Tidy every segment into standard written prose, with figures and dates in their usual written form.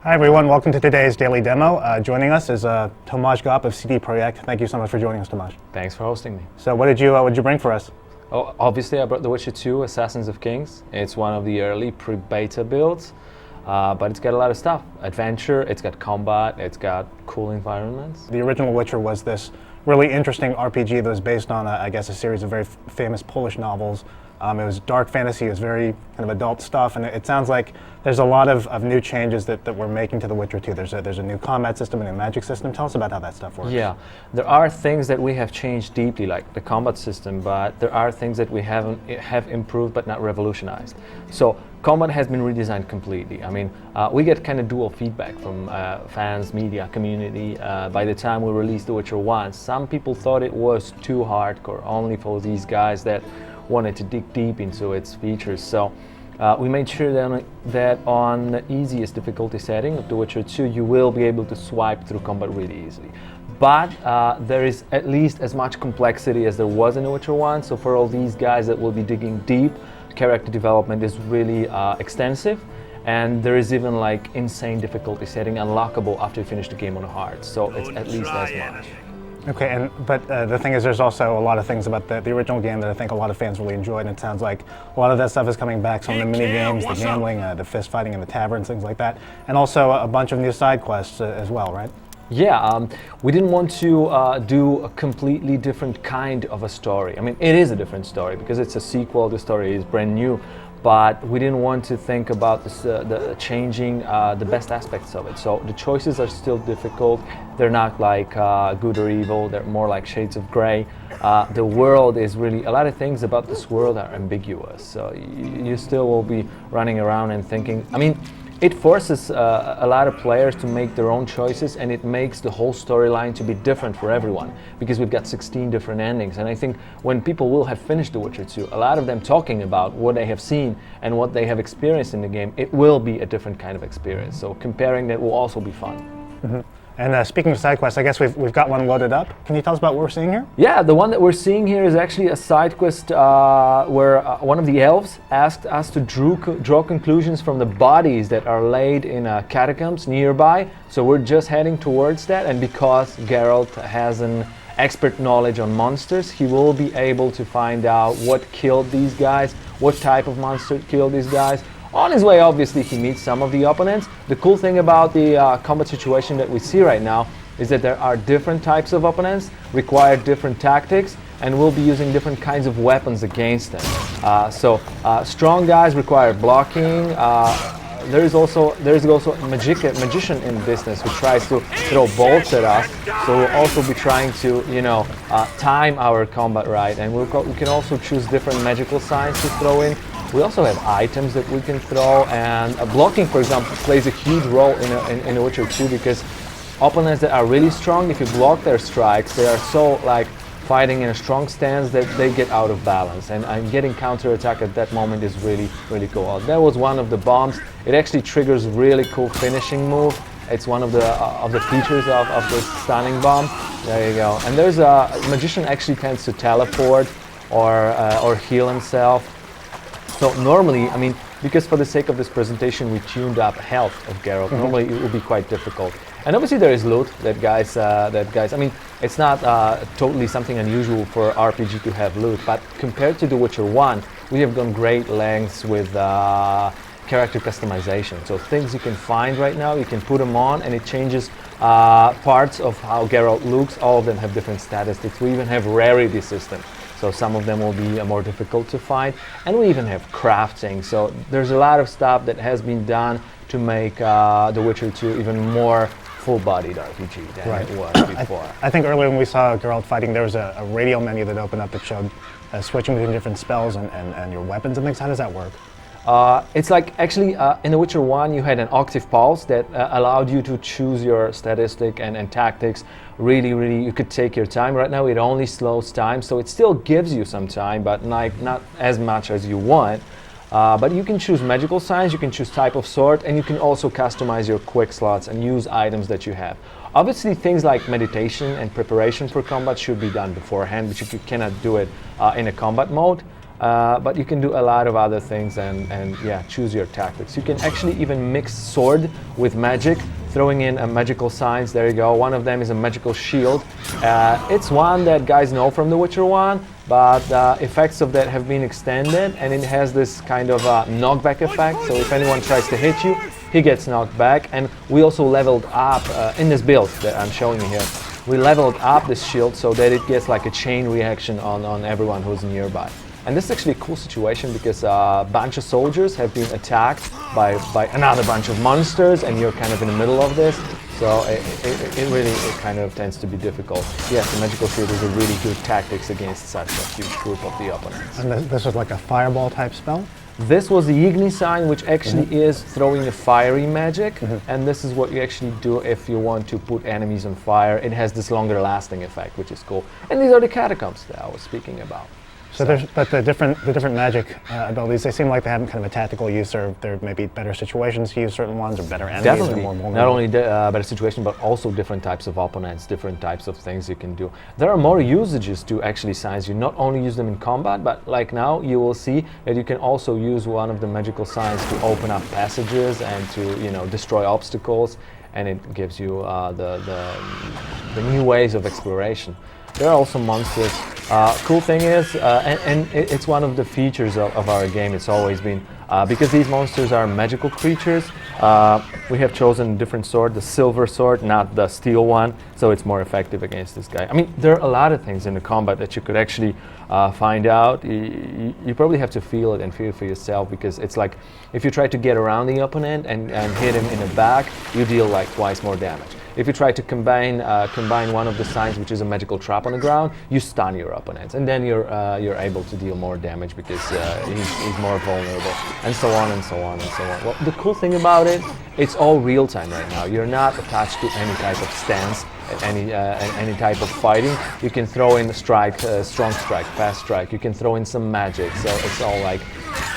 Hi everyone, welcome to today's daily demo. Joining us is Tomasz Gop of CD Projekt. Thank you so much for joining us, Tomasz. Thanks for hosting me. So what did you bring for us? Oh, obviously I brought The Witcher 2, Assassins of Kings. It's one of the early pre-beta builds, but it's got a lot of stuff. Adventure, it's got combat, it's got cool environments. The original Witcher was this really interesting RPG that was based on, I guess, a series of very famous Polish novels. It was dark fantasy, it was very kind of adult stuff, and it sounds like there's a lot of new changes that we're making to The Witcher 2. There's a new combat system, a new magic system. Tell us about how that stuff works. Yeah, there are things that we have changed deeply, like the combat system, but there are things that we have improved but not revolutionized. So combat has been redesigned completely. I mean, we get kind of dual feedback from fans, media, community. By the time we released The Witcher 1, some people thought it was too hardcore, only for these guys that wanted to dig deep into its features. So we made sure that on the easiest difficulty setting of The Witcher 2, you will be able to swipe through combat really easily. But there is at least as much complexity as there was in The Witcher 1. So for all these guys that will be digging deep, character development is really extensive. And there is even like insane difficulty setting unlockable after you finish the game on hard. So it's at least as much. Okay, but the thing is, there's also a lot of things about the original game that I think a lot of fans really enjoyed, and it sounds like a lot of that stuff is coming back. Some of the mini games, the gambling, the fist fighting in the taverns, things like that, and also a bunch of new side quests as well, right? Yeah, we didn't want to do a completely different kind of a story. I mean, it is a different story because it's a sequel. The story is brand new. But we didn't want to think about this, changing the best aspects of it. So the choices are still difficult. They're not like good or evil. They're more like shades of gray. The world is really, a lot of things about this world are ambiguous. So you still will be running around and thinking, I mean, it forces a lot of players to make their own choices, and it makes the whole storyline to be different for everyone because we've got 16 different endings. And I think when people will have finished The Witcher 2, a lot of them talking about what they have seen and what they have experienced in the game, it will be a different kind of experience. So comparing that will also be fun. Mm-hmm. And speaking of side quests, I guess we've got one loaded up. Can you tell us about what we're seeing here? Yeah, the one that we're seeing here is actually a side quest where one of the elves asked us to draw conclusions from the bodies that are laid in catacombs nearby. So we're just heading towards that, and because Geralt has an expert knowledge on monsters, he will be able to find out what killed these guys, what type of monster killed these guys. On his way, obviously, he meets some of the opponents. The cool thing about the combat situation that we see right now is that there are different types of opponents, require different tactics, and we'll be using different kinds of weapons against them. So strong guys require blocking. There is also a magician in business who tries to throw bolts at us. So we'll also be trying to, time our combat right, and we can also choose different magical signs to throw in. We also have items that we can throw, and blocking, for example, plays a huge role in The Witcher 2 because opponents that are really strong, if you block their strikes, they are so like fighting in a strong stance that they get out of balance, and getting counterattack at that moment is really, really cool. That was one of the bombs. It actually triggers really cool finishing move. It's one of the features of the stunning bomb. There you go. And there's a magician actually tends to teleport or heal himself. So normally, I mean, because for the sake of this presentation we tuned up health of Geralt, normally it would be quite difficult. And obviously there is loot that guys, I mean, it's not totally something unusual for RPG to have loot, but compared to The Witcher 1, we have gone great lengths with character customization. So things you can find right now, you can put them on and it changes parts of how Geralt looks. All of them have different statistics. We even have rarity system. So some of them will be more difficult to find, and we even have crafting. So there's a lot of stuff that has been done to make The Witcher 2 even more full-bodied RPG than it was before. I think earlier when we saw Geralt fighting, there was a radial menu that opened up that showed switching between different spells and your weapons and things. How does that work? It's like actually in The Witcher 1 you had an octave pulse that allowed you to choose your statistic and tactics. Really, you could take your time. Right now it only slows time, so it still gives you some time, but like not as much as you want. But you can choose magical signs, you can choose type of sword, and you can also customize your quick slots and use items that you have. Obviously things like meditation and preparation for combat should be done beforehand, but you cannot do it in a combat mode. but you can do a lot of other things and yeah, choose your tactics. You can actually even mix sword with magic, throwing in a magical signs. There you go. One of them is a magical shield. It's one that guys know from The Witcher 1, but effects of that have been extended, and it has this kind of knockback effect. So if anyone tries to hit you, he gets knocked back. And we also leveled up in this build that I'm showing you here. We leveled up this shield so that it gets like a chain reaction on everyone who's nearby. And this is actually a cool situation because a bunch of soldiers have been attacked by another bunch of monsters, and you're kind of in the middle of this. So it really kind of tends to be difficult. Yes, the magical shield is a really good tactics against such a huge group of the opponents. And this was like a fireball type spell? This was the Igni sign, which actually is throwing a fiery magic, and this is what you actually do if you want to put enemies on fire. It has this longer lasting effect, which is cool. And these are the catacombs that I was speaking about. So there's, but the different magic abilities, they seem like they have kind of a tactical use, or there may be better situations to use certain ones, or better enemies. Definitely, or more vulnerable. not only better situation, but also different types of opponents, different types of things you can do. There are more usages to actually signs. You not only use them in combat, but like now you will see that you can also use one of the magical signs to open up passages and to destroy obstacles, and it gives you the new ways of exploration. There are also monsters. Cool thing is, and it's one of the features of our game, it's always been, because these monsters are magical creatures, we have chosen a different sword, the silver sword, not the steel one, so it's more effective against this guy. I mean, there are a lot of things in the combat that you could actually find out. You probably have to feel it and feel it for yourself, because it's like, if you try to get around the opponent and hit him in the back, you deal like twice more damage. If you try to combine one of the signs, which is a magical trap on the ground, you stun your opponents, and then you're able to deal more damage because he's more vulnerable, and so on and so on and so on. Well, the cool thing about it, it's all real time right now. You're not attached to any type of stance, any type of fighting. You can throw in a strike, strong strike, fast strike. You can throw in some magic. So it's all like,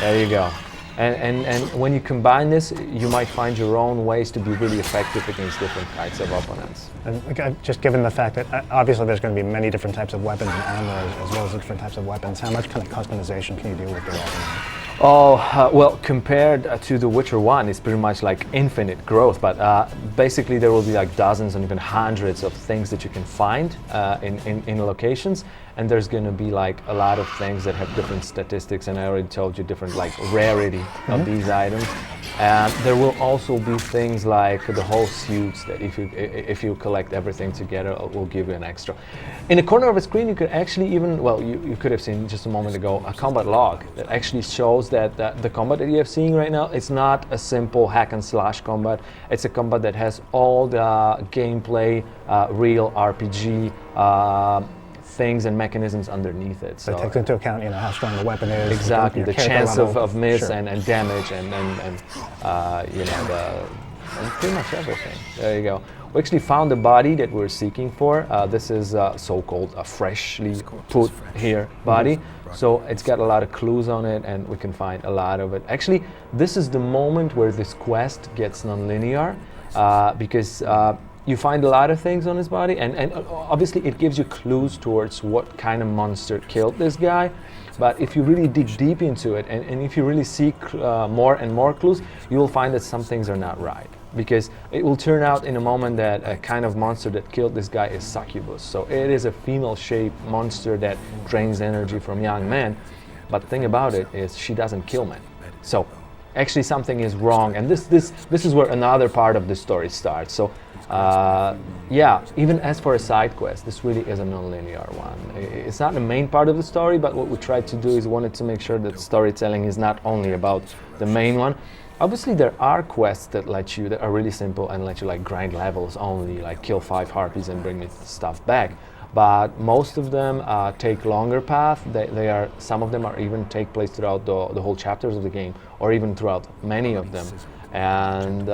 there you go. And when you combine this, you might find your own ways to be really effective against different types of opponents. And just given the fact that obviously there's going to be many different types of weapons and armor, as well as different types of weapons, how much kind of customization can you do with the weapons? Oh, well, compared to The Witcher 1, it's pretty much like infinite growth, but basically there will be like dozens and even hundreds of things that you can find in locations, and there's going to be like a lot of things that have different statistics, and I already told you different like rarity of these items. And there will also be things like the whole suits that if you collect everything together, will give you an extra. In the corner of the screen, you could actually even, well, you could have seen just a moment ago a combat log that actually shows that the combat that you're seeing right now, it's not a simple hack and slash combat. It's a combat that has all the gameplay, real RPG things and mechanisms underneath it. So it takes into account, how strong the weapon is. Exactly, the chance of miss sure. and damage and pretty much everything. There you go. We actually found the body that we're seeking for. This is so-called a freshly put here body. So it's got a lot of clues on it, and we can find a lot of it. Actually, this is the moment where this quest gets non-linear, because you find a lot of things on his body, and obviously it gives you clues towards what kind of monster killed this guy. But if you really dig deep into it, and if you really seek more and more clues, you will find that some things are not right. Because it will turn out in a moment that a kind of monster that killed this guy is succubus. So it is a female-shaped monster that drains energy from young men. But the thing about it is she doesn't kill men. So actually something is wrong, and this is where another part of the story starts. So yeah, even as for a side quest, this really is a non-linear one. It's not the main part of the story, but what we tried to do is wanted to make sure that storytelling is not only about the main one. Obviously there are quests that are really simple and let you like grind levels only, like kill 5 harpies and bring me stuff back. But most of them take longer path. Some of them are even take place throughout the whole chapters of the game, or even throughout many of them. And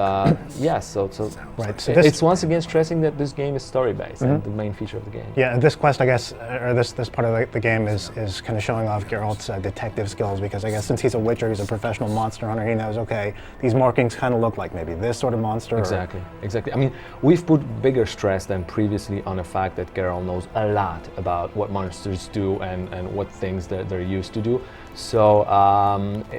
yes, so right. So it's once again stressing that this game is story-based, and the main feature of the game. Yeah, and this quest, I guess, or this part of the game is kind of showing off Geralt's detective skills, because I guess since he's a witcher, he's a professional monster hunter, he knows, okay, these markings kind of look like maybe this sort of monster. Exactly. I mean, we've put bigger stress than previously on the fact that Geralt knows a lot about what monsters do and what things that they're used to do. So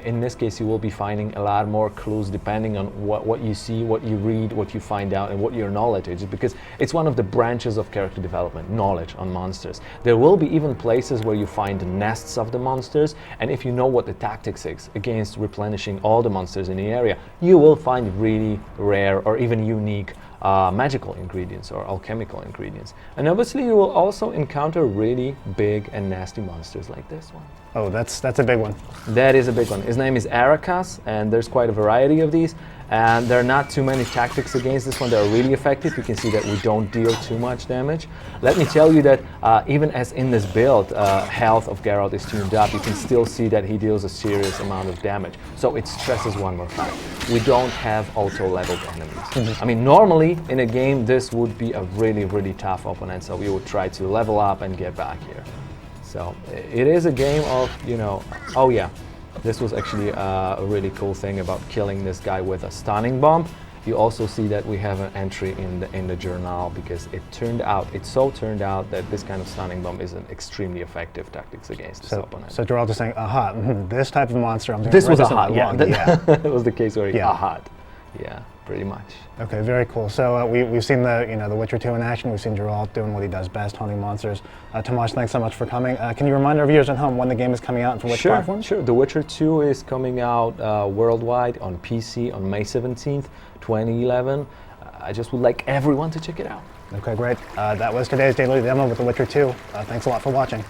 in this case, you will be finding a lot more clues depending on what you see, what you read, what you find out, and what your knowledge is, because it's one of the branches of character development, knowledge on monsters. There will be even places where you find nests of the monsters, and if you know what the tactics is against replenishing all the monsters in the area, you will find really rare or even unique magical ingredients or alchemical ingredients. And obviously you will also encounter really big and nasty monsters like this one. Oh, that's a big one. That is a big one. His name is Arakas, and there's quite a variety of these. And there are not too many tactics against this one that are really effective. You can see that we don't deal too much damage. Let me tell you that even as in this build, health of Geralt is tuned up, you can still see that he deals a serious amount of damage. So it stresses one more fact. We don't have auto-leveled enemies. I mean, normally in a game, this would be a really, really tough opponent. So we would try to level up and get back here. So it is a game of, you know, oh yeah. This was actually a really cool thing about killing this guy with a stunning bomb. You also see that we have an entry in the journal, because it turned out that this kind of stunning bomb is an extremely effective tactics against this opponent. So Geralt is saying, aha, this type of monster, I'm doing this was a this hot, yeah. That was the case where he hot. Yeah, pretty much. Okay, very cool. So we've seen the Witcher 2 in action. We've seen Geralt doing what he does best, hunting monsters. Tomasz, thanks so much for coming. Can you remind our viewers at home when the game is coming out and for which platform? Sure. The Witcher 2 is coming out worldwide on PC on May 17th, 2011. I just would like everyone to check it out. Okay, great. That was today's Daily Demo with The Witcher 2. Thanks a lot for watching.